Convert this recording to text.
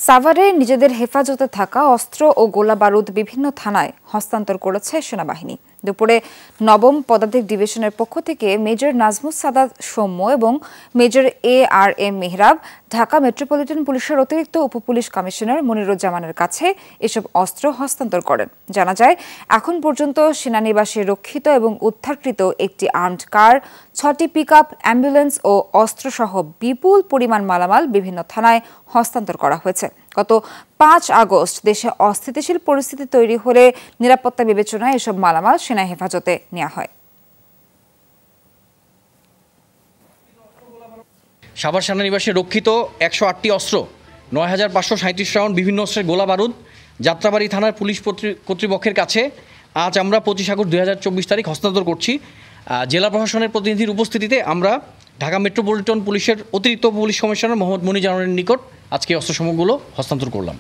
সাভারে নিজেদের হেফাজতে থাকা অস্ত্র ও গোলাবারুদ বিভিন্ন থানায় হস্তান্তর করেছে সেনাবাহিনী। দুপুরে নবম পদাতিক ডিভিশনের পক্ষ থেকে মেজর নাজমুস সাদাত সৌম্য এবং major ARM Mehrab Dhaka metropolitan পুলিশের অতিরিক্ত উপপুলিশ কমিশনার মনিরুজ্জামানের কাছে এসব অস্ত্র হস্তান্তর করেন। জানা যায়, এখন পর্যন্ত সেনানিবাসে রক্ষিত এবং উদ্ধারকৃত একটি আর্মড কার, 6টি পিকআপ, অ্যাম্বুলেন্স ও অস্ত্রসহ বিপুল পরিমাণ মালামাল বিভিন্ন থানায় হস্তান্তর করা হয়েছে। গত 5 আগস্ট দেশে অস্থিতিশীল পরিস্থিতি তৈরি হলে নিরাপত্তা বিবেচনায় এসব মালামাল সেনা হেফাজতে নেওয়া হয়। সাভার সেনানিবাসে রক্ষিত 108টি অস্ত্র, 9,537 রাউন্ড বিভিন্ন অস্ত্রের গোলা বারুদ যাত্রাবাড়ী থানার পুলিশ কর্তৃপক্ষের কাছে আজ আমরা 25 আগস্ট 2024 তারিখ হস্তান্তর করছি। জেলা প্রশাসনের প্রতিনিধির উপস্থিতিতে আমরা ঢাকা মেট্রোপলিটন পুলিশের অতিরিক্ত পুলিশ কমিশনার মোহাম্মদ মনিরুজ্জামানের নিকট আজকে অস্ত্রসমূহগুলো হস্তান্তর করলাম।